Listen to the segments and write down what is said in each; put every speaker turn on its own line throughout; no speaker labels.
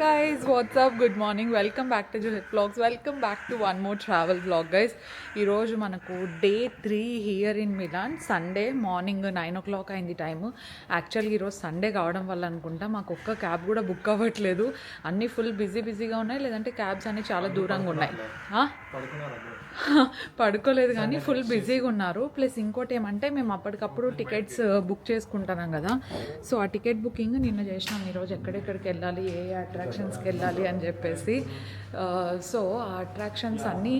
guys, what's up? Good morning. Welcome back to Juhit Vlogs. Welcome back to one more travel vlog, guys. ఈరోజు మనకు day 3 here in Milan. Sunday morning 9 o'clock అయింది time. యాక్చువల్గా ఈరోజు Sunday కావడం వల్ల అనుకుంటా మాకు ఒక్క క్యాబ్ కూడా బుక్ అవ్వట్లేదు. అన్నీ ఫుల్ బిజీగా ఉన్నాయి, లేదంటే క్యాబ్స్ అన్నీ చాలా దూరంగా ఉన్నాయి. పడుకోలేదు కానీ ఫుల్ బిజీగా ఉన్నారు. ప్లస్ ఇంకోటి ఏమంటే మేము అప్పటికప్పుడు టికెట్స్ బుక్ చేసుకుంటున్నాం కదా, సో ఆ టికెట్ బుకింగ్ నిన్న చేసినాం. ఈరోజు ఎక్కడెక్కడికి వెళ్ళాలి, ఏ అట్రాక్షన్స్కి వెళ్ళాలి అని చెప్పేసి. సో ఆ అట్రాక్షన్స్ అన్నీ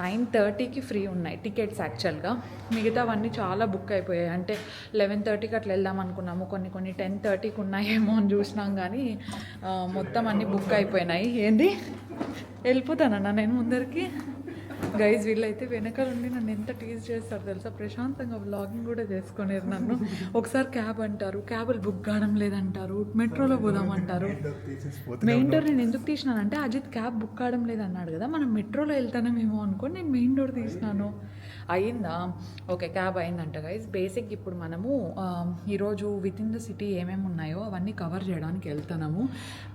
9:30కి ఫ్రీ ఉన్నాయి టికెట్స్. యాక్చువల్గా మిగతావన్నీ చాలా బుక్ అయిపోయాయి. అంటే 11:30కి అట్లా వెళ్దాం అనుకున్నాము, కొన్ని 10:30కి ఉన్నాయేమో అని చూసినాం, కానీ మొత్తం అన్నీ బుక్ అయిపోయినాయి. ఏంది వెళ్ళిపోతానన్నా నేను ముందరికి. గైజ్ వీళ్ళైతే వెనకాల ఉండి నన్ను ఎంత టీజ్ చేస్తారు తెలుసా. ప్రశాంతంగా వ్లాగింగ్ కూడా చేసుకునేరు నన్ను. ఒకసారి క్యాబ్ అంటారు, క్యాబులు బుక్ కావడం లేదంటారు, మెట్రోలో పోదామంటారు. మెయిన్ డోర్ నేను ఎందుకు తీసినానంటే అజిత్ క్యాబ్ బుక్ కావడం లేదన్నాడు కదా, మనం మెట్రోలో వెళ్తానేమో అనుకోని నేను మెయిన్ డోర్ తీసినాను. అయిందా? ఓకే, క్యాబ్ అయిందంట గైజ్. బేసిక్ ఇప్పుడు మనము ఈరోజు విత్ ఇన్ ద సిటీ ఏమేమి ఉన్నాయో అవన్నీ కవర్ చేయడానికి వెళ్తున్నాము.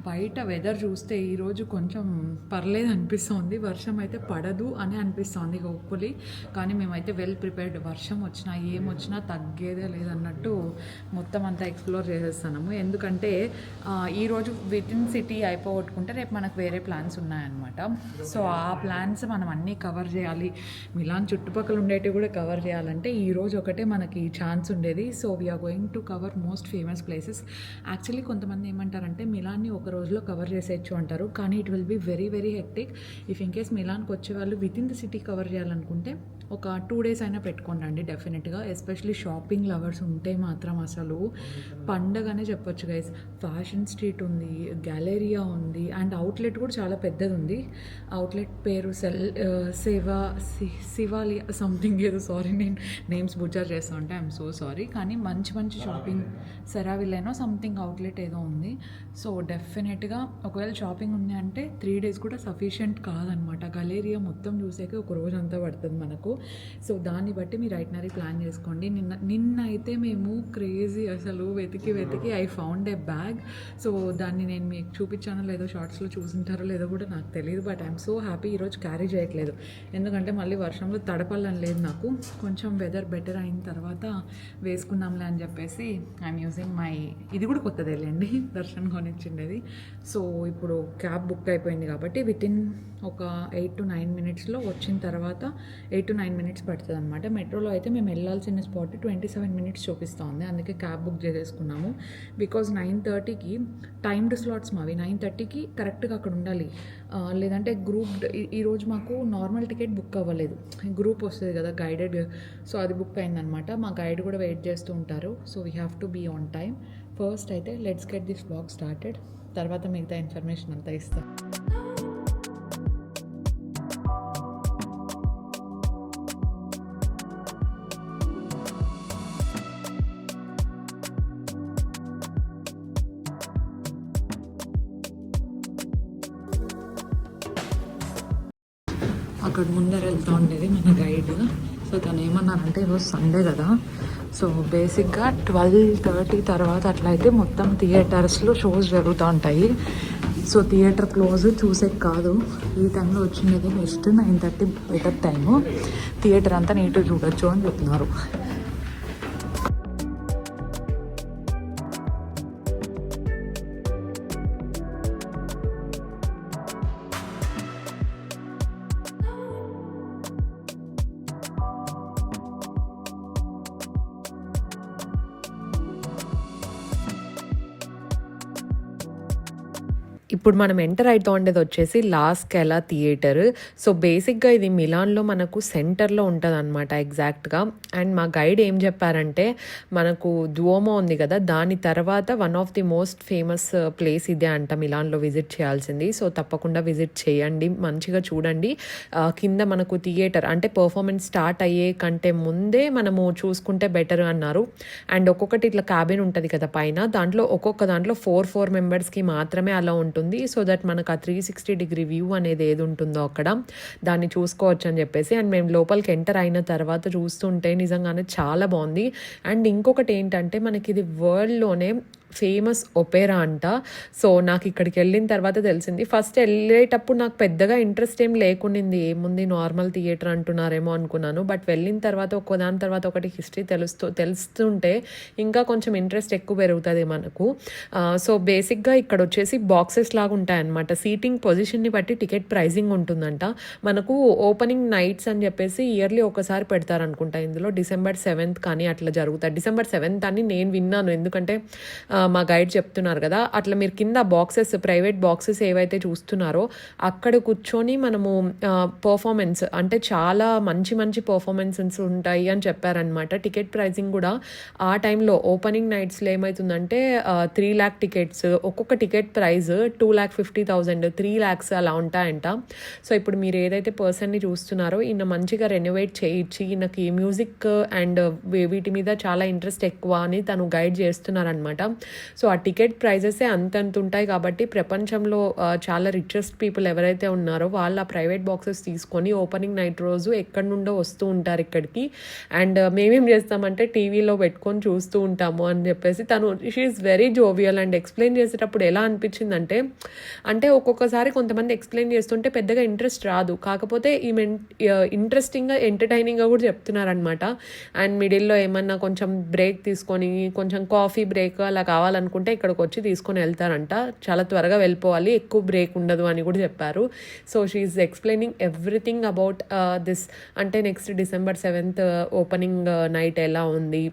బయట వెదర్ చూస్తే ఈరోజు కొంచెం పర్లేదు అనిపిస్తుంది. వర్షం అయితే పడదు అని అనిపిస్తుంది హోప్ఫుల్లీ, కానీ మేమైతే వెల్ ప్రిపేర్డ్. వర్షం వచ్చినా ఏమొచ్చినా తగ్గేదే లేదన్నట్టు మొత్తం అంతా ఎక్స్ప్లోర్ చేసేస్తున్నాము. ఎందుకంటే ఈరోజు విత్ ఇన్ సిటీ అయిపోగొట్టుకుంటే రేపు మనకు వేరే ప్లాన్స్ ఉన్నాయన్నమాట. సో ఆ ప్లాన్స్ మనం అన్నీ కవర్ చేయాలి. మిలాన్ చుట్టుపక్కల ఉండేటివి కూడా కవర్ చేయాలంటే ఈరోజు ఒకటే మనకి ఛాన్స్ ఉండేది. So we are going to cover most famous places. Actually కొంతమంది ఏమంటారంటే మిలాన్ని ఒక రోజులో కవర్ చేసేయచ్చు అంటారు, కానీ it will be very very hectic. If in case మిలాన్కి వచ్చే వాళ్ళు within the city cover చేయాలనుకుంటే ఒక 2 days అయినా పెట్టుకోండి డెఫినెట్గా. ఎస్పెషలీ షాపింగ్ లవర్స్ ఉంటే మాత్రం అసలు పండగనే చెప్పొచ్చు గైస్. ఫ్యాషన్ స్ట్రీట్ ఉంది, గ్యాలరియా ఉంది, అండ్ అవుట్లెట్ కూడా చాలా పెద్దది ఉంది. అవుట్లెట్ పేరు శివాలియా సంథింగ్ ఏదో, సారీ నేను నేమ్స్ బుచ్చర్ చేస్తూ ఉంటే ఐఎమ్ సో సారీ. కానీ మంచి షాపింగ్ సెరావిలేనో సంథింగ్ అవుట్లెట్ ఏదో ఉంది. సో డెఫినెట్గా ఒకవేళ షాపింగ్ ఉంది అంటే 3 days కూడా సఫిషియెంట్ కాదనమాట. గలేరియా మొత్తం చూసాక ఒక రోజు అంతా పడుతుంది మనకు. సో దాన్ని బట్టి మీరు ఐటనరీ ప్లాన్ చేసుకోండి. నిన్న అయితే మేము క్రేజీ అసలు వెతికి I found A bag. So దాన్ని నేను మీకు చూపించానో లేదో, షార్ట్స్లో చూసింటారో లేదో కూడా నాకు తెలియదు. బట్ ఐఎమ్ సో హ్యాపీ ఈరోజు క్యారీ చేయట్లేదు, ఎందుకంటే మళ్ళీ వర్షంలో తడపాలని లేదు నాకు. కొంచెం వెదర్ బెటర్ అయిన తర్వాత వేసుకుందాంలే అని చెప్పేసి ఐఎమ్ యూజింగ్ మై, ఇది కూడా కొత్తదేలేండి, దర్శన్ కొనిచ్చిండేది. సో ఇప్పుడు క్యాబ్ బుక్ అయిపోయింది కాబట్టి విత్ ఇన్ ఒక 8 to 9 minutesలో వచ్చిన తర్వాత 8 to 9 minutes పడుతుంది అనమాట. మెట్రోలో అయితే మేము వెళ్ళాల్సిన స్పాట్ 27 minutes చూపిస్తుంది, అందుకే క్యాబ్ బుక్ చేసేసుకున్నాము. బికాజ్ 9:30కి టైమ్డ్ స్లాట్స్ మావి. 9:30కి కరెక్ట్గా అక్కడ ఉండాలి, లేదంటే గ్రూప్. ఈరోజు మాకు నార్మల్ టికెట్ బుక్ అవ్వలేదు, గ్రూప్ వస్తుంది కదా గైడెడ్, సో అది బుక్ అయిందనమాట. మా గైడ్ కూడా వెయిట్ చేస్తూ ఉంటారు. So we have to be on time. First అయితే let's get this vlog started, తర్వాత మిగతా ఇన్ఫర్మేషన్ అంతా ఇస్తాం. అక్కడ ముందర వెళ్తూ ఉండేది మన గైడ్. సో తను ఏమన్నారంటే ఈరోజు సండే కదా, సో బేసిక్గా 12:30 తర్వాత అట్లయితే మొత్తం థియేటర్స్లో షోస్ జరుగుతూ ఉంటాయి. సో థియేటర్ క్లోజ్ చూసే కాదు, ఈ టైంలో వచ్చినది బెస్ట్. 9:30 బెటర్ టైము, థియేటర్ అంతా నీట్గా చూడొచ్చు అని చెప్తున్నారు.
ఇప్పుడు మనం ఎంటర్ అవుతూ ఉండేది వచ్చేసి లా స్కాలా థియేటర్. సో బేసిక్గా ఇది మిలాన్లో మనకు సెంటర్లో ఉంటుంది అనమాట ఎగ్జాక్ట్గా. అండ్ మా గైడ్ ఏం చెప్పారంటే మనకు దుఓమో ఉంది కదా, దాని తర్వాత one of the most famous place ఇదే అంట మిలాన్లో విజిట్ చేయాల్సింది. సో తప్పకుండా విజిట్ చేయండి, మంచిగా చూడండి. కింద మనకు థియేటర్ అంటే పర్ఫార్మెన్స్ స్టార్ట్ అయ్యే కంటే ముందే మనము చూసుకుంటే బెటర్ అన్నారు. అండ్ ఒక్కొక్కటి ఇట్లా క్యాబిన్ ఉంటుంది కదా పైన, దాంట్లో ఒక్కొక్క దాంట్లో 4 మెంబర్స్కి మాత్రమే అలా ఉంటుంది. సో దట్ మనకు ఆ 360-degree వ్యూ అనేది ఏది ఉంటుందో అక్కడ దాన్ని చూసుకోవచ్చు అని చెప్పేసి. అండ్ మేము లోపలికి ఎంటర్ అయిన తర్వాత చూస్తుంటే నిజంగానే చాలా బాగుంది. అండ్ ఇంకొకటి ఏంటంటే మనకి ఇది వరల్డ్లోనే ఫేమస్ ఒపేరా అంట. సో నాకు ఇక్కడికి వెళ్ళిన తర్వాత తెలిసింది. ఫస్ట్ వెళ్ళేటప్పుడు నాకు పెద్దగా ఇంట్రెస్ట్ ఏం లేకుండింది, ఏముంది నార్మల్ థియేటర్ అంటున్నారేమో అనుకున్నాను. బట్ వెళ్ళిన తర్వాత ఒక్కదాని తర్వాత ఒకటి హిస్టరీ తెలుస్తుంటే ఇంకా కొంచెం ఇంట్రెస్ట్ ఎక్కువ పెరుగుతుంది మనకు. సో బేసిక్గా ఇక్కడ వచ్చేసి బాక్సెస్ లాగా ఉంటాయన్నమాట. సీటింగ్ పొజిషన్ని బట్టి టికెట్ ప్రైజింగ్ ఉంటుందంట. మనకు ఓపెనింగ్ నైట్స్ అని చెప్పేసి ఇయర్లీ ఒకసారి పెడతారనుకుంటా. ఇందులో December 7th కానీ అట్లా జరుగుతాయి. December 7th అని నేను విన్నాను, ఎందుకంటే మా గైడ్ చెప్తున్నారు కదా. అట్లా మీరు కింద బాక్సెస్, ప్రైవేట్ బాక్సెస్ ఏవైతే చూస్తున్నారో అక్కడ కూర్చొని మనము పర్ఫార్మెన్స్ అంటే చాలా మంచి మంచి పర్ఫార్మెన్సెస్ ఉంటాయి అని చెప్పారనమాట. టికెట్ ప్రైజింగ్ కూడా ఆ టైంలో ఓపెనింగ్ నైట్స్లో ఏమవుతుందంటే 3 lakh టికెట్స్, ఒక్కొక్క టికెట్ ప్రైస్ 2,50,000, 3 lakhs అలా ఉంటాయంట. సో ఇప్పుడు మీరు ఏదైతే పర్సన్ని చూస్తున్నారో ఈయన మంచిగా రెనోవేట్ చేయించి ఈయనకి మ్యూజిక్ అండ్ వీటి మీద చాలా ఇంట్రెస్ట్ ఎక్కువ అని తను గైడ్ చేస్తున్నారనమాట. సో ఆ టికెట్ ప్రైజెసే అంతంత ఉంటాయి కాబట్టి ప్రపంచంలో చాలా రిచెస్ట్ పీపుల్ ఎవరైతే ఉన్నారో వాళ్ళు ఆ ప్రైవేట్ బాక్సెస్ తీసుకొని ఓపెనింగ్ నైట్ రోజు ఎక్కడి నుండో వస్తూ ఉంటారు ఇక్కడికి. అండ్ మేమేం చేస్తామంటే టీవీలో పెట్టుకొని చూస్తూ ఉంటాము అని చెప్పేసి తను she is very jovial. And explain చేసేటప్పుడు ఎలా అనిపించిందంటే, అంటే ఒక్కొక్కసారి కొంతమంది ఎక్స్ప్లెయిన్ చేస్తుంటే పెద్దగా ఇంట్రెస్ట్ రాదు, కాకపోతే ఈమె ఇంట్రెస్టింగ్గా ఎంటర్టైనింగ్గా కూడా చెప్తున్నారనమాట. అండ్ మిడిల్లో ఏమన్నా కొంచెం బ్రేక్ తీసుకొని కొంచెం కాఫీ బ్రేక్ అలా కావాలనుకుంటే ఇక్కడికి వచ్చి తీసుకొని వెళ్తారంట. చాలా త్వరగా వెళ్ళిపోవాలి, ఎక్కువ బ్రేక్ ఉండదు అని కూడా చెప్పారు. So she is explaining everything about this. అంటే next December 7th opening night ఎలా ఉంది,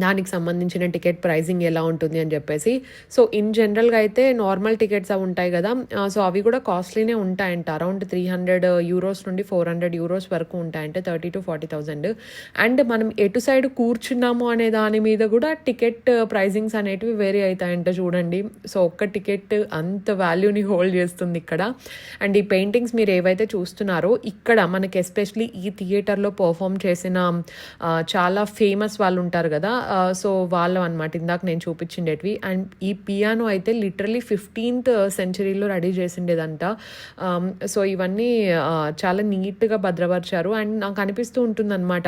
దానికి సంబంధించిన టికెట్ ప్రైజింగ్ ఎలా ఉంటుంది అని చెప్పేసి. సో ఇన్ జనరల్గా అయితే నార్మల్ టికెట్స్ అవి ఉంటాయి కదా, సో అవి కూడా కాస్ట్లీనే ఉంటాయంట. అరౌండ్ 300 euros నుండి 400 euros వరకు ఉంటాయంటే 30,000 to 40,000. అండ్ మనం ఎటు సైడ్ కూర్చున్నాము అనే దాని మీద కూడా టికెట్ ప్రైజింగ్స్ అనేటివి వేరీ అవుతాయంట చూడండి. సో ఒక్క టికెట్ అంత వాల్యూని హోల్డ్ చేస్తుంది ఇక్కడ. అండ్ ఈ పెయింటింగ్స్ మీరు ఏవైతే చూస్తున్నారో ఇక్కడ మనకి ఎస్పెషలీ ఈ థియేటర్లో పర్ఫామ్ చేసిన చాలా ఫేమస్ వాళ్ళు ఉంటారు కదా, సో వాళ్ళు అనమాట ఇందాక నేను చూపించిండేటివి. అండ్ ఈ పియానో అయితే లిటరలీ 15th century రెడీ చేసిండేదంట. సో ఇవన్నీ చాలా నీట్గా భద్రపరిచారు. అండ్ నాకు అనిపిస్తూ ఉంటుందన్నమాట,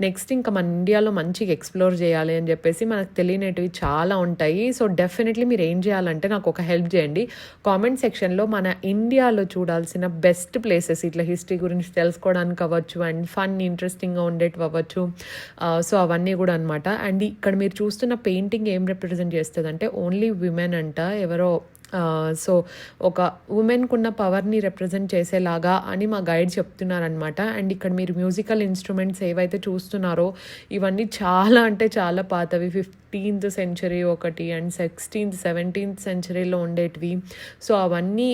నెక్స్ట్ ఇంకా మన ఇండియాలో మంచిగా ఎక్స్ప్లోర్ చేయాలి అని చెప్పేసి మనకు తెలియనిటివి చాలా ఉంటాయి. సో డెఫినెట్లీ మీరు ఏం చేయాలంటే నాకు ఒక హెల్ప్ చేయండి, కామెంట్ సెక్షన్లో మన ఇండియాలో చూడాల్సిన బెస్ట్ ప్లేసెస్ ఇట్లా హిస్టరీ గురించి తెలుసుకోవడానికి అవ్వచ్చు అండ్ ఫన్ ఇంట్రెస్టింగ్గా ఉండేటివి అవ్వచ్చు. సో అవన్నీ కూడా అనమాట. అండ్ ఇక్కడ మీరు చూస్తున్న పెయింటింగ్ ఏం రిప్రజెంట్ చేస్తుంది అంటే ఓన్లీ విమెన్ అంట, ఎవరో సో ఒక ఉమెన్కు ఉన్న పవర్ని రిప్రజెంట్ చేసేలాగా అని మా గైడ్ చెప్తున్నారనమాట. అండ్ ఇక్కడ మీరు మ్యూజికల్ ఇన్స్ట్రుమెంట్స్ ఏవైతే చూస్తున్నారో ఇవన్నీ చాలా అంటే చాలా పాతవి, 15th century ఒకటి అండ్ 16th 17th centuryలో ఉండేటివి. సో అవన్నీ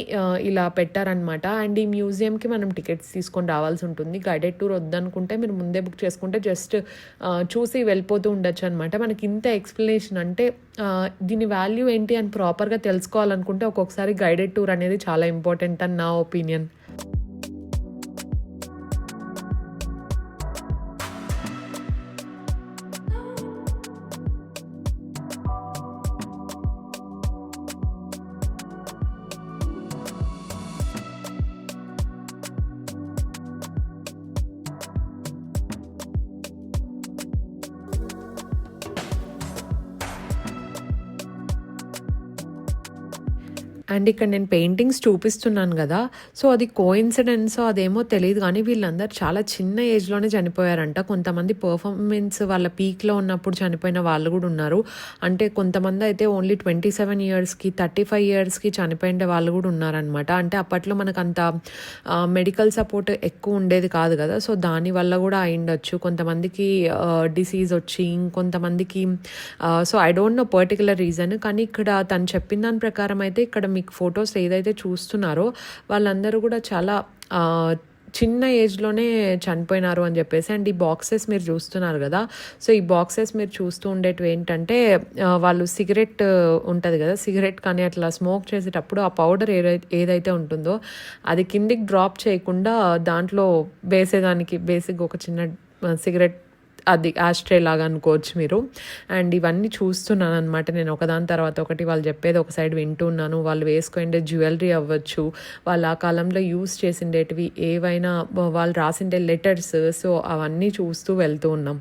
ఇలా పెట్టారనమాట. అండ్ ఈ మ్యూజియంకి మనం టికెట్స్ తీసుకొని రావాల్సి ఉంటుంది. గైడెడ్ టూర్ వద్దనుకుంటే మీరు ముందే బుక్ చేసుకుంటే జస్ట్ చూసి వెళ్ళిపోతూ ఉండొచ్చు అనమాట. మనకి ఇంత ఎక్స్ప్లెనేషన్ అంటే దీని వాల్యూ ఏంటి అని ప్రాపర్గా తెలుసుకోవాలనుకుంటే ఒక్కొక్కసారి గైడెడ్ టూర్ అనేది చాలా ఇంపార్టెంట్ అని నా ఒపీనియన్. అండ్ ఇక్కడ నేను పెయింటింగ్స్ చూపిస్తున్నాను కదా, సో అది కోఇన్సిడెన్స్ అదేమో తెలియదు కానీ వీళ్ళందరూ చాలా చిన్న ఏజ్లోనే చనిపోయారంట. కొంతమంది పర్ఫార్మెన్స్ వాళ్ళ పీక్లో ఉన్నప్పుడు చనిపోయిన వాళ్ళు కూడా ఉన్నారు. అంటే కొంతమంది అయితే ఓన్లీ 27 yearsకి 35 yearsకి చనిపోయిన వాళ్ళు కూడా ఉన్నారనమాట. అంటే అప్పట్లో మనకు అంత మెడికల్ సపోర్ట్ ఎక్కువ ఉండేది కాదు కదా, సో దానివల్ల కూడా అయిండొచ్చు. కొంతమందికి డిసీజ్ వచ్చి, ఇంకొంతమందికి so I don't know particular reason. కానీ ఇక్కడ తను చెప్పిన దాని ప్రకారం అయితే ఇక్కడ మీకు ఫొటోస్ ఏదైతే చూస్తున్నారో వాళ్ళందరూ కూడా చాలా చిన్న ఏజ్లోనే చనిపోయినారు అని చెప్పేసి. అండ్ ఈ బాక్సెస్ మీరు చూస్తున్నారు కదా, సో ఈ బాక్సెస్ మీరు చూస్తూ ఉండేటివి ఏంటంటే వాళ్ళు సిగరెట్ ఉంటుంది కదా, సిగరెట్ కానీ అట్లా స్మోక్ చేసేటప్పుడు ఆ పౌడర్ ఏదైతే ఉంటుందో అది కిందికి డ్రాప్ చేయకుండా దాంట్లో వేసేదానికి బేసిక్ ఒక చిన్న సిగరెట్ అది ఆస్ట్రే లాగా అనుకోవచ్చు మీరు. అండ్ ఇవన్నీ చూస్తున్నాను అనమాట నేను ఒకదాని తర్వాత ఒకటి. వాళ్ళు చెప్పేది ఒక సైడ్ వింటున్నాను. వాళ్ళు వేసుకుండే జ్యువెలరీ అవ్వచ్చు, వాళ్ళు ఆ కాలంలో యూస్ చేసిండేటివి ఏవైనా, వాళ్ళు రాసిండే లెటర్స్, సో అవన్నీ చూస్తూ వెళ్తూ ఉన్నాం.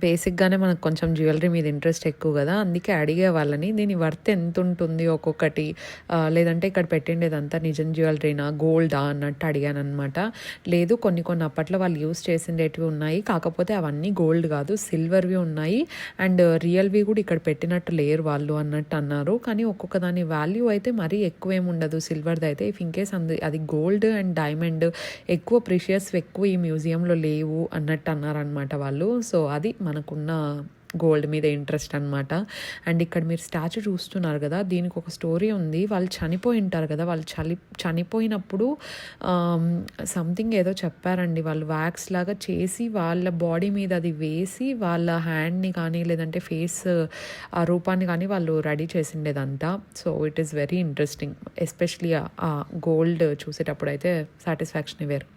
బేసిక్గానే మనకు కొంచెం జ్యువెలరీ మీద ఇంట్రెస్ట్ ఎక్కువ కదా, అందుకే అడిగే వాళ్ళని దీని వర్త్ ఎంత ఉంటుంది ఒక్కొక్కటి, లేదంటే ఇక్కడ పెట్టిండేదంతా నిజం జ్యువెలరీనా గోల్డా అన్నట్టు అడిగాను అనమాట. లేదు కొన్ని కొన్ని అప్పట్లో వాళ్ళు యూస్ చేసిండేటివి ఉన్నాయి, కాకపోతే అవన్నీ గోల్డ్ కాదు సిల్వర్వి ఉన్నాయి, అండ్ రియల్వి కూడా ఇక్కడ పెట్టినట్టు లేరు వాళ్ళు అన్నట్టు అన్నారు. కానీ ఒక్కొక్క దాని వాల్యూ అయితే మరీ ఎక్కువ ఏమి ఉండదు సిల్వర్ది అయితే. ఇఫ్ ఇన్ కేస్ అది గోల్డ్ అండ్ డైమండ్ ఎక్కువ ప్రిషియస్ ఎక్కువ ఈ మ్యూజియంలో లేవు అన్నట్టు అన్నారనమాట వాళ్ళు. సో అది మనకున్న గోల్డ్ మీద ఇంట్రెస్ట్ అనమాట. అండ్ ఇక్కడ మీరు స్టాచ్యూ చూస్తున్నారు కదా, దీనికి ఒక స్టోరీ ఉంది. వాళ్ళు చనిపోయి ఉంటారు కదా, వాళ్ళు చనిపోయినప్పుడు సంథింగ్ ఏదో చెప్పారండి, వాళ్ళు వ్యాక్స్ లాగా చేసి వాళ్ళ బాడీ మీద అది వేసి వాళ్ళ హ్యాండ్ని కానీ లేదంటే ఫేస్ ఆ రూపాన్ని కానీ వాళ్ళు రెడీ చేసిండేదంతా. So it is very interesting, especially ఆ గోల్డ్ చూసేటప్పుడు అయితే సాటిస్ఫాక్షన్ వేరు.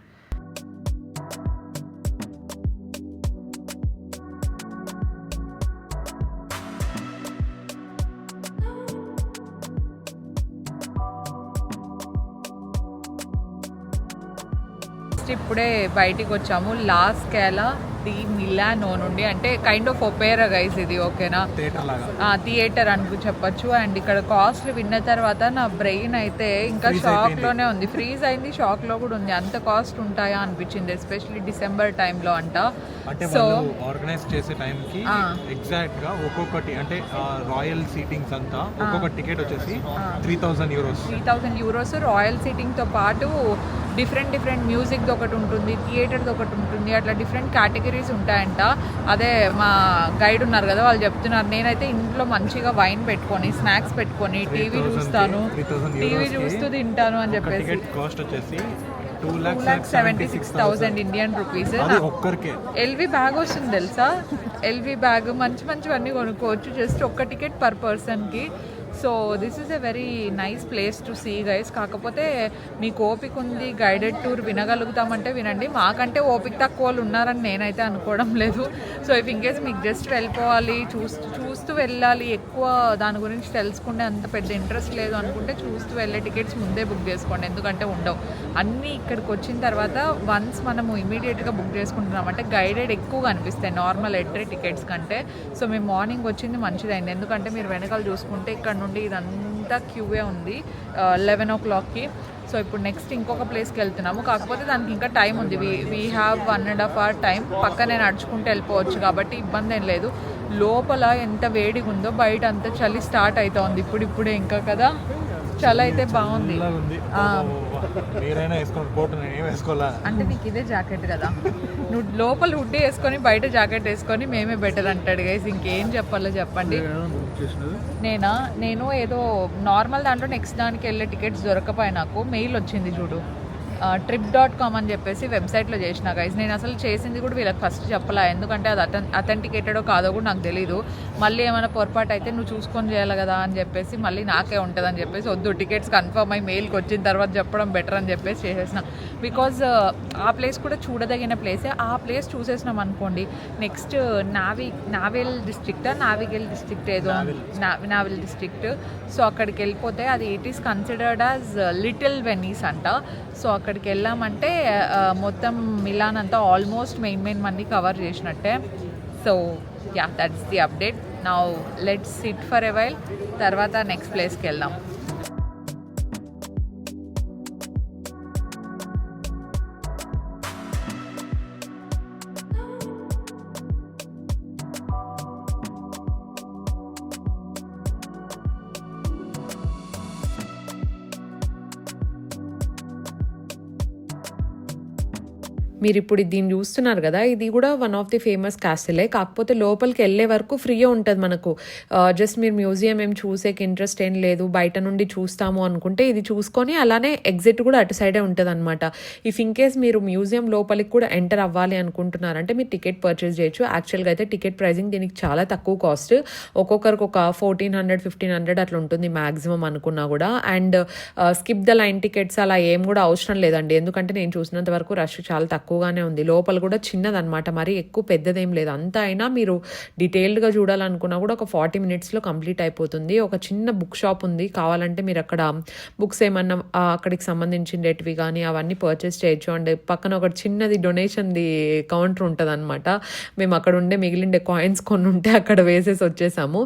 ఇప్పుడే బయటికి వచ్చాము లా స్కాలా ది మిలానో నుండి, అంటే కైండ్ ఆఫ్ ఒపేరా గైస్ ఇది, ఓకేనా, థియేటర్ అని చెప్పొచ్చు. అండ్ ఇక్కడ కాస్ట్ విన్న తర్వాత నా బ్రెయిన్ అయితే ఇంకా షాక్ లోనే ఉంది, ఫ్రీజ్ అయింది, షాక్ లో కూడా ఉంది. అంత కాస్ట్ ఉంటాయా అనిపించింది, ఎస్పెషల్లీ డిసెంబర్ టైంలో అంట.
సో ఆర్గనైజ్ చేసే టైంకి ఎగ్జాక్ట్ గా ఒక్కొక్కటి అంటే రాయల్ సీటింగ్స్ అంతా ఒక్కొక్క టికెట్ వచ్చేసి 3,000 euros రాయల్ సీటింగ్ తో పాటు డిఫరెంట్ మ్యూజిక్ది ఒకటి ఉంటుంది, థియేటర్ది ఒకటి ఉంటుంది, అట్లా డిఫరెంట్ కేటగిరీస్ ఉంటాయంట. అదే మా గైడ్ ఉన్నారు కదా వాళ్ళు చెప్తున్నారు. నేనైతే ఇంట్లో మంచిగా వైన్ పెట్టుకొని స్నాక్స్ పెట్టుకొని టీవీ చూస్తాను, టీవీ చూస్తూ తింటాను అని చెప్పేసి కాస్ట్ వచ్చేసి
2,76,000 ఇండియన్ రూపీస్. ఎల్వి బ్యాగ్ వస్తుంది తెలుసా, ఎల్వి బ్యాగ్ మంచివన్నీ కొనుక్కోవచ్చు జస్ట్ ఒక్క టికెట్ పర్ పర్సన్కి. So this is a very nice place to see guys. కాకపోతే మీకు ఓపిక ఉంది గైడెడ్ టూర్ వినగలుగుతామంటే వినండి, మాకంటే ఓపిక తక్కువ వాళ్ళు ఉన్నారని నేనైతే అనుకోవడం లేదు. సో ఇఫ్ ఇన్ కేస్ మీకు జస్ట్ వెళ్ళిపోవాలి చూస్తూ వెళ్ళాలి, ఎక్కువ దాని గురించి తెలుసుకుంటే అంత పెద్ద ఇంట్రెస్ట్ లేదు అనుకుంటే చూస్తూ వెళ్ళే టికెట్స్ ముందే బుక్ చేసుకోండి, ఎందుకంటే ఉండవు అన్నీ. ఇక్కడికి వచ్చిన తర్వాత వన్స్ మనము ఇమీడియట్గా బుక్ చేసుకుంటున్నామంటే గైడెడ్ ఎక్కువగా అనిపిస్తాయి నార్మల్ ఎంట్రీ టికెట్స్ కంటే. సో మేము మార్నింగ్ వచ్చింది మంచిదైంది, ఎందుకంటే మీరు వెనకాల చూసుకుంటే ఇక్కడ నుండి ఇదంతా క్యూవే ఉంది 11 o'clockకి. సో ఇప్పుడు నెక్స్ట్ ఇంకొక ప్లేస్కి వెళ్తున్నాము, కాకపోతే దానికి ఇంకా టైం ఉంది. వీ హ్యావ్ 1.5 hour టైం, పక్కనే నడుచుకుంటూ వెళ్ళిపోవచ్చు కాబట్టి ఇబ్బంది ఏం లేదు. లోపల ఎంత వేడిగా ఉందో, బయట అంత చలి స్టార్ట్ అవుతుంది ఇప్పుడిప్పుడే ఇంకా కదా, చలి అయితే బాగుంది. అంటే నీకు ఇదే జాకెట్ కదా, నువ్వు లోపల హుడ్డీ వేసుకొని బయట జాకెట్ వేసుకొని మేమే బెటర్ అంటాడు గైస్. ఇంకేం చెప్పాలో చెప్పండి. నేను ఏదో నార్మల్ దాంట్లో నెక్స్ట్ దానికి వెళ్ళే టికెట్స్ దొరకపోయి నాకు మెయిల్ వచ్చింది చూడు, trip.com అని చెప్పేసి వెబ్సైట్లో చేసిన గైస్. నేను అసలు చేసింది కూడా వీళ్ళకి ఫస్ట్ చెప్పలా, ఎందుకంటే అది అథెంటికేటెడో కాదో కూడా నాకు తెలీదు. మళ్ళీ ఏమైనా పొరపాటు అయితే నువ్వు చూసుకొని చేయాలి కదా అని చెప్పేసి మళ్ళీ నాకే ఉంటుంది అని చెప్పేసి వద్దు, టికెట్స్ కన్ఫర్మ్ అయ్యి మెయిల్కి వచ్చిన తర్వాత చెప్పడం బెటర్ అని చెప్పేసి చేసేసిన. బికాజ్ ఆ ప్లేస్ కూడా చూడదగిన ప్లేసే. ఆ ప్లేస్ చూసేసినాం అనుకోండి, నెక్స్ట్ నావెల్ డిస్ట్రిక్ట్ ఏదో నావెల్ డిస్ట్రిక్ట్. సో అక్కడికి వెళ్ళిపోతే అది it is considered as little Venice అంట. సో అక్కడికి వెళ్ళామంటే మొత్తం మిలాన్ అంతా ఆల్మోస్ట్ మెయిన్ అన్ని కవర్ చేసినట్టే. So yeah, that's the update. Now let's SIT for a while, తర్వాత నెక్స్ట్ ప్లేస్కి వెళ్దాం.
మీరు ఇప్పుడు దీన్ని చూస్తున్నారు కదా, ఇది కూడా వన్ ఆఫ్ ది ఫేమస్ క్యాస్టిలే, కాకపోతే లోపలికి వెళ్ళే వరకు ఫ్రీగా ఉంటుంది మనకు. జస్ట్ మీరు మ్యూజియం ఏం చూసేకి ఇంట్రెస్ట్ ఏం లేదు, బయట నుండి చూస్తాము అనుకుంటే ఇది చూసుకొని అలానే ఎగ్జిట్ కూడా అటు సైడే ఉంటుంది అనమాట. ఇఫ్ ఇన్ కేస్ మీరు మ్యూజియం లోపలికి కూడా ఎంటర్ అవ్వాలి అనుకుంటున్నారంటే మీరు టికెట్ పర్చేస్ చేయొచ్చు. యాక్చువల్గా అయితే టికెట్ ప్రైజింగ్ దీనికి చాలా తక్కువ కాస్ట్, ఒక్కొక్కరికి ఒక 1,400-1,500 అట్లా ఉంటుంది మ్యాక్సిమం అనుకున్నా కూడా. And skip the line tickets అలా ఏం కూడా అవసరం లేదండి, ఎందుకంటే నేను చూసినంత వరకు రష్ చాలా తక్కువ తక్కువగానే ఉంది. లోపల కూడా చిన్నదనమాట, మరి ఎక్కువ పెద్దదేం లేదు. అంతా అయినా మీరు డీటెయిల్డ్గా చూడాలనుకున్నా కూడా ఒక 40 minutesలో కంప్లీట్ అయిపోతుంది. ఒక చిన్న బుక్ షాప్ ఉంది, కావాలంటే మీరు అక్కడ బుక్స్ ఏమన్నా అక్కడికి సంబంధించినవి కానీ అవన్నీ పర్చేస్ చేయొచ్చు. అండ్ పక్కన ఒక చిన్నది డొనేషన్ది కౌంటర్ ఉంటుంది అనమాట. మేము అక్కడ ఉండే మిగిలిండే కాయిన్స్ కొన్ని ఉంటే అక్కడ వేసేసి వచ్చేసాము.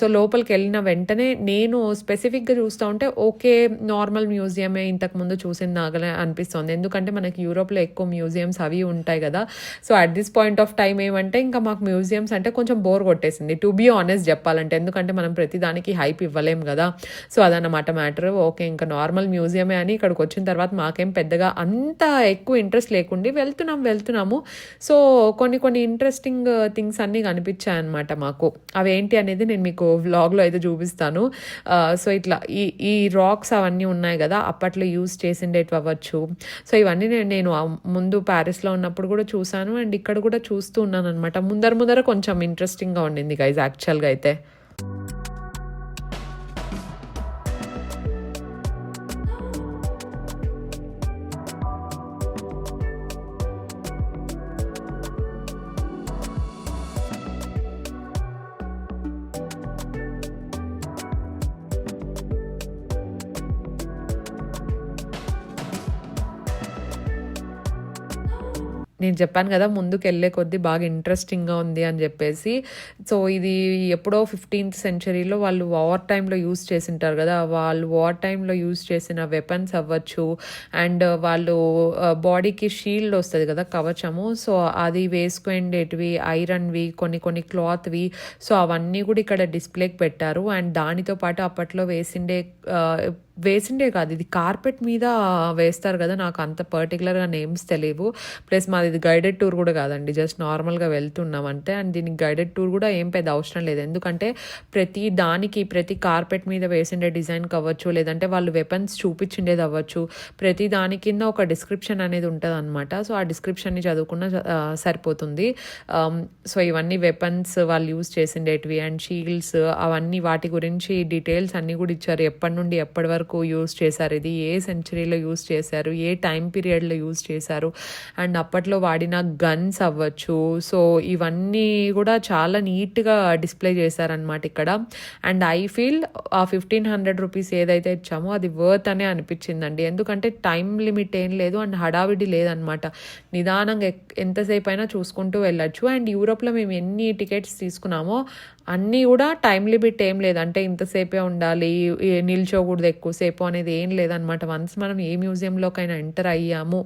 సో లోపలికి వెళ్ళిన వెంటనే నేను స్పెసిఫిక్గా చూస్తూ ఉంటే ఓకే నార్మల్ మ్యూజియమే ఇంతకుముందు చూసింది నాగలే అనిపిస్తుంది. ఎందుకంటే మనకి యూరోప్లో ఎక్కువ మ్యూజియమ్స్ అవి ఉంటాయి కదా. So at this point of time ఏమంటే ఇంకా మాకు మ్యూజియమ్స్ అంటే కొంచెం బోర్ కొట్టేసింది, టు బీ ఆనెస్ట్ చెప్పాలంటే. ఎందుకంటే మనం ప్రతి దానికి హైప్ ఇవ్వలేం కదా. సో అదన్నమాట మ్యాటర్. ఓకే ఇంకా నార్మల్ మ్యూజియమే అని ఇక్కడికి వచ్చిన తర్వాత మాకేం పెద్దగా అంత ఎక్కువ ఇంట్రెస్ట్ లేకుండి వెళ్తున్నాము. సో కొన్ని ఇంట్రెస్టింగ్ థింగ్స్ అన్నీ కనిపించాయి అనమాట మాకు. అవేంటి అనేది నేను మీకు వ్లాగ్లో అయితే చూపిస్తాను. సో ఇట్లా ఈ రాక్స్ అవన్నీ ఉన్నాయి కదా, అప్పట్లో యూజ్ చేసిండేవి అవ్వచ్చు. సో ఇవన్నీ నేను ముందు ప్యారిస్లో ఉన్నప్పుడు కూడా చూసాను అండ్ ఇక్కడ కూడా చూస్తూ ఉన్నాను అనమాట. ముందర కొంచెం ఇంట్రెస్టింగ్గా ఉండింది గైజ్ యాక్చువల్గా అయితే. నేను చెప్పాను కదా ముందుకు వెళ్ళే కొద్దీ బాగా ఇంట్రెస్టింగ్గా ఉంది అని చెప్పేసి. సో ఇది ఎప్పుడో 15th centuryలో వాళ్ళు వార్ టైంలో యూజ్ చేసింటారు కదా, వాళ్ళు వార్ టైంలో యూజ్ చేసిన వెపన్స్ అవ్వచ్చు అండ్ వాళ్ళు బాడీకి షీల్డ్ వస్తుంది కదా, కవచము. సో అది వేసుకునేటివి ఐరన్వి, కొన్ని క్లాత్వి. సో అవన్నీ కూడా ఇక్కడ డిస్ప్లేకి పెట్టారు. అండ్ దానితో పాటు అప్పట్లో వేసిండే కాదు, ఇది కార్పెట్ మీద వేస్తారు కదా, నాకు అంత పర్టికులర్గా నేమ్స్ తెలియవు. ప్లస్ మాది ఇది గైడెడ్ టూర్ కూడా కాదండి, జస్ట్ నార్మల్గా వెళ్తున్నాం అంతే. అండ్ దీనికి గైడెడ్ టూర్ కూడా ఏం పెద్ద అవసరం లేదు, ఎందుకంటే ప్రతి కార్పెట్ మీద వేసిండే డిజైన్ కావచ్చు, లేదంటే వాళ్ళు వెపన్స్ చూపించిండేది అవ్వచ్చు, ప్రతి దాని కింద ఒక డిస్క్రిప్షన్ అనేది ఉంటుంది అనమాట. సో ఆ డిస్క్రిప్షన్ని చదువుకున్న సరిపోతుంది. సో ఇవన్నీ వెపన్స్ వాళ్ళు యూజ్ చేసిండేటివి అండ్ షీల్డ్స్ అవన్నీ, వాటి గురించి డీటెయిల్స్ అన్నీ కూడా ఇచ్చారు. ఎప్పటి నుండి ఎప్పటి వరకు యూజ్ చేశారు, ఇది ఏ సెంచరీలో యూజ్ చేశారు, ఏ టైం పీరియడ్లో యూజ్ చేశారు, అండ్ అప్పట్లో వాడిన గన్స్ అవ్వచ్చు. సో ఇవన్నీ కూడా చాలా నీట్గా డిస్ప్లే చేశారనమాట ఇక్కడ. అండ్ ఐ ఫీల్ ఆ 1500 రూపీస్ ఏదైతే ఇచ్చామో అది వర్త్ అనే అనిపించిందండి. ఎందుకంటే టైం లిమిట్ ఏం లేదు అండ్ హడావిడి లేదనమాట, నిదానంగా ఎంతసేపు అయినా చూసుకుంటూ వెళ్ళచ్చు. అండ్ యూరోప్లో మేము ఎన్ని టికెట్స్ తీసుకున్నామో అన్నీ కూడా టైం లిమిట్ ఏం లేదు, అంటే ఇంతసేపే ఉండాలి, నిల్చోకూడదు ఎక్కువసేపు అనేది ఏం లేదనమాట. వన్స్ మనం ఏ మ్యూజియంలోకైనా ఎంటర్ అయ్యాము,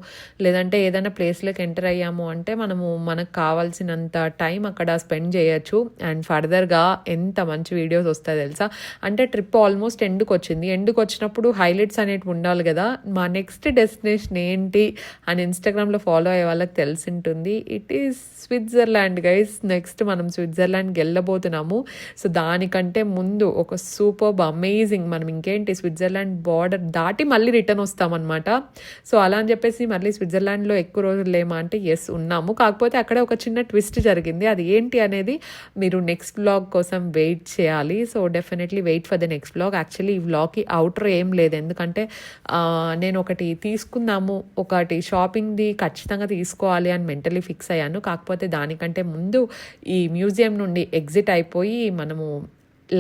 లేదంటే ఏదైనా ప్లేస్లోకి ఎంటర్ అయ్యాము అంటే మనకు కావాల్సినంత టైం అక్కడ స్పెండ్ చేయొచ్చు. అండ్ ఫర్దర్గా ఎంత మంచి వీడియోస్ వస్తాయి తెలుసా. అంటే ట్రిప్ ఆల్మోస్ట్ ఎండ్కి వచ్చినప్పుడు హైలైట్స్ అనేటివి ఉండాలి కదా, మా నెక్స్ట్ డెస్టినేషన్ ఏంటి అని ఇన్స్టాగ్రామ్లో ఫాలో అయ్యే వాళ్ళకి తెలిసి ఉంటుంది. It is Switzerland guys. Next మనం స్విట్జర్లాండ్కి వెళ్ళబోతున్నాము. సో దానికంటే ముందు ఒక సూపర్బ్ అమేజింగ్, మనం ఇంకేంటి స్విట్జర్లాండ్ బార్డర్ దాటి మళ్ళీ రిటర్న్ వస్తామన్నమాట. సో అలా అని చెప్పేసి మళ్ళీ స్విట్జర్లాండ్లో ఎక్కువ రోజులు లేమా అంటే ఎస్ ఉన్నాము, కాకపోతే అక్కడే ఒక చిన్న ట్విస్ట్ జరిగింది. అది ఏంటి అనేది మీరు నెక్స్ట్ వ్లాగ్ కోసం వెయిట్ చేయాలి. So definitely wait for the next vlog. Actually ఈ వ్లాగ్కి అవుటర్ ఏం లేదు, ఎందుకంటే నేను ఒకటి తీసుకుందాము, ఒకటి షాపింగ్ది ఖచ్చితంగా తీసుకోవాలి అని మెంటలీ ఫిక్స్ అయ్యాను. కాకపోతే దానికంటే ముందు ఈ మ్యూజియం నుండి ఎగ్జిట్ అయిపోయి మనము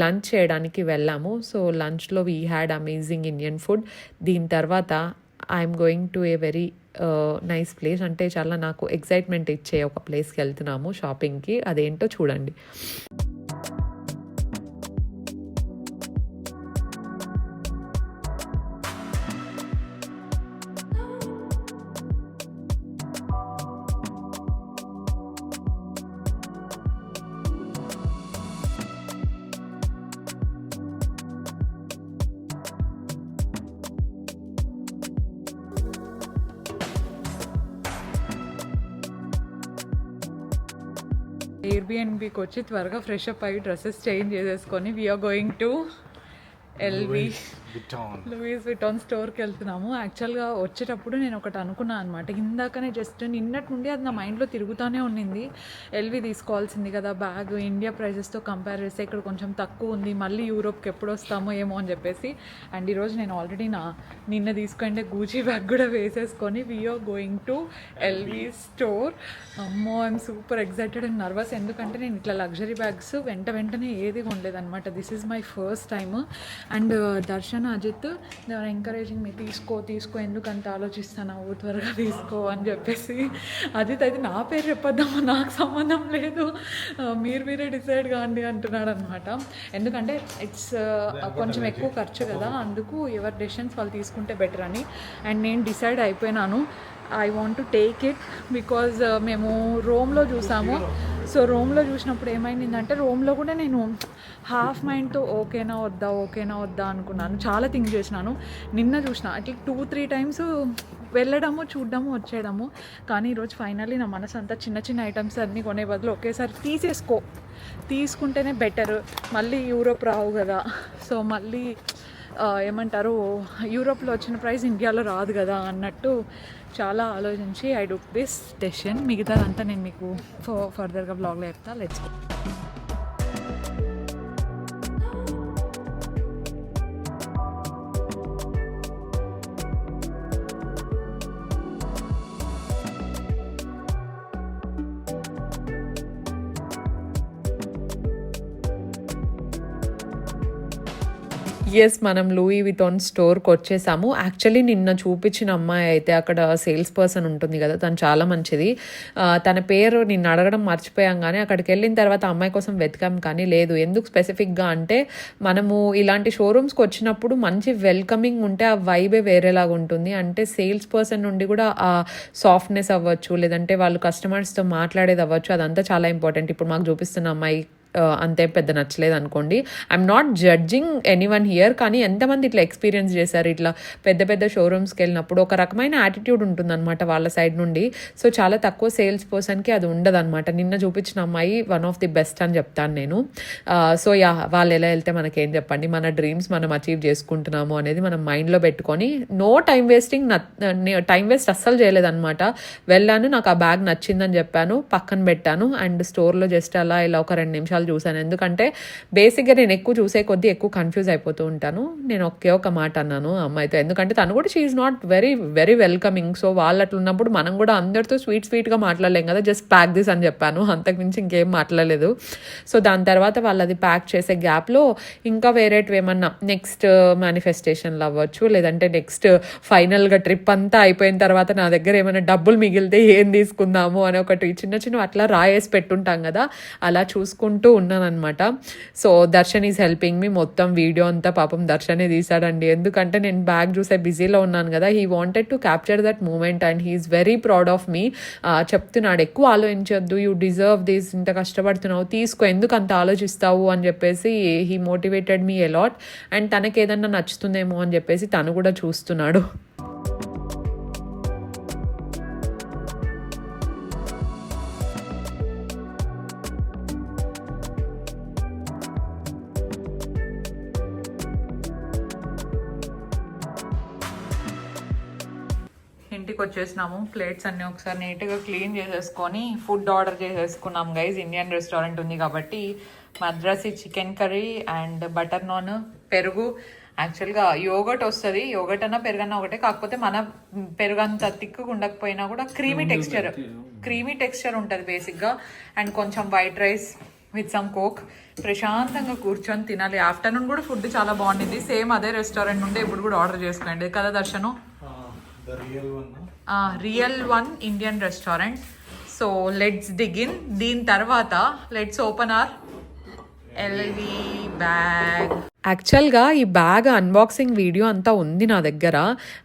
లంచ్ చేయడానికి వెళ్ళాము. సో లంచ్లో we had amazing Indian food. దీని తర్వాత I'm going to a very nice place, అంటే చాలా నాకు ఎక్సైట్మెంట్ ఇచ్చే ఒక ప్లేస్కి వెళ్తున్నాము షాపింగ్కి. అదేంటో చూడండి.
ఎయిర్బిఎన్బికి వచ్చి త్వరగా ఫ్రెష్ అప్ అయ్యి డ్రెస్సెస్ చేంజ్ చేసేసుకొని we're going to LV Louis Vuitton స్టోర్కి వెళ్తున్నాము. యాక్చువల్గా వచ్చేటప్పుడు నేను ఒకటి అనుకున్నాను అనమాట. ఇందాకనే జస్ట్ నిన్నటి నుండి అది నా మైండ్లో తిరుగుతూనే ఉన్నింది. ఎల్వి తీసుకోవాల్సింది కదా బ్యాగ్, ఇండియా ప్రైజెస్తో కంపేర్ చేస్తే ఇక్కడ కొంచెం తక్కువ ఉంది, మళ్ళీ యూరోప్కి ఎప్పుడు వస్తామో ఏమో అని చెప్పేసి. అండ్ ఈరోజు నేను ఆల్రెడీ నిన్న తీసుకుంటే గూచీ బ్యాగ్ కూడా వేసేసుకొని we are going to LV store. అమ్మో, I'm super excited and nervous. ఎందుకంటే నేను ఇట్లా లగ్జరీ బ్యాగ్స్ వెంటనే ఏది కొనలేదన్నమాట. This is my first time. And Darshan, అజిత్ దేవర్ ఎంకరేజింగ్ మీ తీసుకో ఎందుకంత ఆలోచిస్తున్నావు, త్వరగా తీసుకో అని చెప్పేసి. అజిత్ అయితే నా పేరు చెప్పొద్దామా, నాకు సంబంధం లేదు, మీరే డిసైడ్ కాండి అంటున్నాడు అనమాట. ఎందుకంటే ఇట్స్ కొంచెం ఎక్కువ ఖర్చు కదా, అందుకు ఎవరి డెసిషన్స్ వాళ్ళు తీసుకుంటే బెటర్ అని. అండ్ నేను డిసైడ్ అయిపోయినాను, I want to take it because మేము రోమ్లో చూసాము. సో రోమ్లో చూసినప్పుడు ఏమైందంటే, రోమ్లో కూడా నేను హాఫ్ మైండ్తో ఓకేనా వద్దా అనుకున్నాను. చాలా థింక్ చేసినాను. నిన్న చూసిన అట్లా 2-3 టైమ్స్ వెళ్ళడము, చూడడము, వచ్చేయడము. కానీ ఈరోజు ఫైనల్లీ నా మనసు అంతా చిన్న ఐటమ్స్ అన్నీ కొనే బదులు ఒకేసారి తీసుకుంటేనే బెటర్. మళ్ళీ యూరోప్ రావు కదా, సో మళ్ళీ ఏమంటారు, యూరోప్లో వచ్చిన ప్రైస్ ఇండియాలో రాదు కదా అన్నట్టు చాలా ఆలోచించి ఐ డుక్ దిస్ డెసిషన్. మిగతాదంతా నేను మీకు ఫర్దర్గా బ్లాగ్లో చెప్తా. Let's go.
ఎస్, మనం లూయి విటాన్ స్టోర్కి వచ్చేసాము. యాక్చువల్లీ నిన్న చూపించిన అమ్మాయి అయితే అక్కడ సేల్స్ పర్సన్ ఉంటుంది కదా, తను చాలా మంచిది. తన పేరు నిన్న అడగడం మర్చిపోయాం, కానీ అక్కడికి వెళ్ళిన తర్వాత అమ్మాయి కోసం వెతికాం కానీ లేదు. ఎందుకు స్పెసిఫిక్గా అంటే, మనము ఇలాంటి షోరూమ్స్కి వచ్చినప్పుడు మంచి వెల్కమింగ్ ఉంటే ఆ వైబే వేరేలాగా ఉంటుంది. అంటే సేల్స్ పర్సన్ నుండి కూడా ఆ సాఫ్ట్నెస్ అవ్వచ్చు, లేదంటే వాళ్ళు కస్టమర్స్తో మాట్లాడేది అవ్వచ్చు, అదంతా చాలా ఇంపార్టెంట్. ఇప్పుడు మాకు చూపిస్తున్న అమ్మాయి అంతే పెద్ద నచ్చలేదు అనుకోండి. I'm not judging anyone here, కానీ ఎంతమంది ఇట్లా ఎక్స్పీరియన్స్ చేశారు, ఇట్లా పెద్ద షోరూమ్స్కి వెళ్ళినప్పుడు ఒక రకమైన యాటిట్యూడ్ ఉంటుందన్నమాట వాళ్ళ సైడ్ నుండి. సో చాలా తక్కువ సేల్స్ పర్సన్కి అది ఉండదన్నమాట. నిన్న చూపించిన అమ్మాయి వన్ ఆఫ్ ది బెస్ట్ అని చెప్తాను నేను. సో యా, వాళ్ళు ఎలా వెళ్తే మనకేం చెప్పండి, మన డ్రీమ్స్ మనం అచీవ్ చేసుకుంటున్నాము అనేది మనం మైండ్లో పెట్టుకొని, నో టైం వేస్ట్ అస్సలు చేయలేదన్నమాట. వెళ్ళాను, నాకు ఆ బ్యాగ్ నచ్చిందని చెప్పాను, పక్కన పెట్టాను, అండ్ స్టోర్లో జస్ట్ అలా ఇలా ఒక 2 నిమిషాలు చూసాను. ఎందుకంటే బేసిక్గా నేను ఎక్కువ చూసే కొద్దీ ఎక్కువ కన్ఫ్యూజ్ అయిపోతూ ఉంటాను. నేను ఒక మాట అన్నాను అమ్మాయితో, ఎందుకంటే తను కూడా she is not very welcoming. So వాళ్ళు అట్లా ఉన్నప్పుడు మనం కూడా అందరితో స్వీట్గా మాట్లాడలేం కదా, జస్ట్ ప్యాక్ దిస్ అని చెప్పాను, అంతకుమించి ఇంకేం మాట్లాడలేదు. సో దాని తర్వాత వాళ్ళు అది ప్యాక్ చేసే గ్యాప్లో ఇంకా వేరేటివి ఏమన్నా నెక్స్ట్ మేనిఫెస్టేషన్లు అవ్వచ్చు, లేదంటే నెక్స్ట్ ఫైనల్గా ట్రిప్ అంతా అయిపోయిన తర్వాత నా దగ్గర ఏమైనా డబ్బులు మిగిలితే ఏం తీసుకుందాము అని ఒకటి చిన్న అట్లా రాయేసి పెట్టుంటాం కదా, అలా చూసుకుంటూ ఉన్నానమాట. So Darshan is helping me. మొత్తం వీడియో అంతా పాపం దర్శనే తీసాడండి, ఎందుకంటే నేను బ్యాగ్ చూసే బిజీలో ఉన్నాను కదా. He wanted to capture that moment and he is very proud of me. చెప్తున్నాడు, ఎక్కువ ఆలోచించొద్దు, యూ డిజర్వ్ దిస్, ఇంత కష్టపడుతున్నావు, తీసుకో, ఎందుకు అంత ఆలోచిస్తావు అని చెప్పేసి he motivated me a lot. And తనకి ఏదన్నా నచ్చుతుందేమో అని చెప్పేసి తను కూడా చూస్తున్నాడు.
ఇంటికి వచ్చేసినాము. ప్లేట్స్ అన్నీ ఒకసారి నీట్గా క్లీన్ చేసేసుకొని ఫుడ్ ఆర్డర్ చేసేసుకున్నాం గైజ్. ఇండియన్ రెస్టారెంట్ ఉంది కాబట్టి Madrasi chicken curry and butter non, పెరుగు. యాక్చువల్గా యోగట్ వస్తుంది, యోగట్ అన్నా పెరుగన్నా ఒకటే, కాకపోతే మన పెరుగు అంత తిక్కుగా ఉండకపోయినా కూడా క్రీమీ టెక్స్చర్ ఉంటుంది బేసిక్గా. అండ్ కొంచెం white rice with some coke. ప్రశాంతంగా కూర్చొని తినాలి. ఆఫ్టర్నూన్ కూడా ఫుడ్ చాలా బాగుండింది, సేమ్ అదే రెస్టారెంట్ నుండి ఇప్పుడు కూడా ఆర్డర్ చేసుకోండి కదా దర్శనం. Real one Indian restaurant. So let's dig in. దీని తర్వాత let's open our LV bag.
యాక్చువల్గా ఈ బ్యాగ్ అన్బాక్సింగ్ వీడియో అంతా ఉంది నా దగ్గర,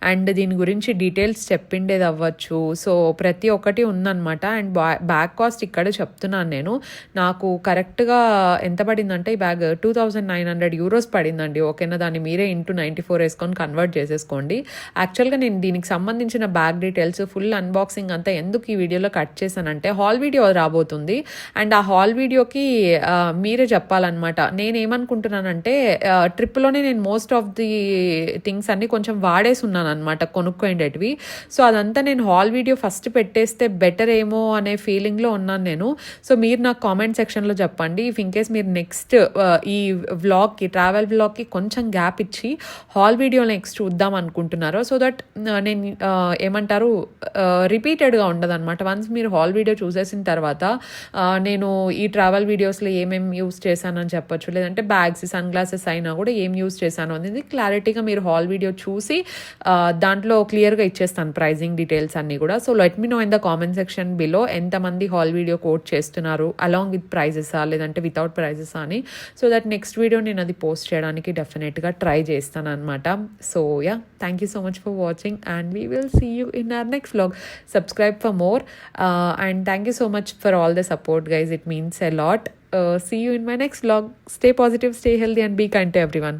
అండ్ దీని గురించి డీటెయిల్స్ చెప్పిండేది అవ్వచ్చు. సో ప్రతి ఒక్కటి ఉందన్నమాట. అండ్ బ్యాగ్ కాస్ట్ ఇక్కడ చెప్తున్నాను నేను. నాకు కరెక్ట్గా ఎంత పడిందంటే ఈ బ్యాగ్ 2900 euros పడిందండి. ఓకేనా, దాన్ని మీరే ఇంటూ 94 వేసుకొని కన్వర్ట్ చేసేసుకోండి. యాక్చువల్గా నేను దీనికి సంబంధించిన బ్యాగ్ డీటెయిల్స్ ఫుల్ అన్బాక్సింగ్ అంతా ఎందుకు ఈ వీడియోలో కట్ చేశానంటే, హాల్ వీడియో రాబోతుంది అండ్ ఆ హాల్ వీడియోకి మీరే చెప్పాలన్నమాట. నేనేమనుకుంటున్నానంటే ట్రిప్లోనే నేను మోస్ట్ ఆఫ్ ది థింగ్స్ అన్నీ కొంచెం వాడేసి ఉన్నాను అనమాట కొనుక్కోండేటివి. సో అదంతా నేను హాల్ వీడియో ఫస్ట్ పెట్టేస్తే బెటర్ ఏమో అనే ఫీలింగ్లో ఉన్నాను నేను. సో మీరు నాకు కామెంట్ సెక్షన్లో చెప్పండి ఇఫ్ ఇన్ కేస్ మీరు నెక్స్ట్ ఈ వ్లాగ్కి ట్రావెల్ వ్లాగ్కి కొంచెం గ్యాప్ ఇచ్చి హాల్ వీడియో నెక్స్ట్ చూద్దాం అనుకుంటున్నారో, సో దట్ నేను ఏమంటారు రిపీటెడ్గా ఉండదు అనమాట. వన్స్ మీరు హాల్ వీడియో చూసేసిన తర్వాత నేను ఈ ట్రావెల్ వీడియోస్లో ఏమేమి యూస్ చేశానని చెప్పొచ్చు, లేదంటే బ్యాగ్స్ సన్ గ్లాసెస్ అయినా కూడా ఏం యూస్ చేశాను అనేది క్లారిటీగా మీరు హాల్ వీడియో చూసి దాంట్లో క్లియర్గా ఇచ్చేస్తాను ప్రైజింగ్ డీటెయిల్స్ అన్నీ కూడా. So let me know in the comment section below ఎంతమంది హాల్ వీడియో కోట్ చేస్తున్నారు అలాంగ్ విత్ ప్రైజెసా లేదంటే వితౌట్ ప్రైజెసా అని. సో దట్ నెక్స్ట్ వీడియో నేను అది పోస్ట్ చేయడానికి డెఫినెట్గా ట్రై చేస్తాను అనమాట. So yeah, thank you so much for watching and we will see you in our next vlog. Subscribe for more and thank you so much for all the support guys, it means a lot. See you in my next vlog. Stay positive, stay healthy and be kind to everyone.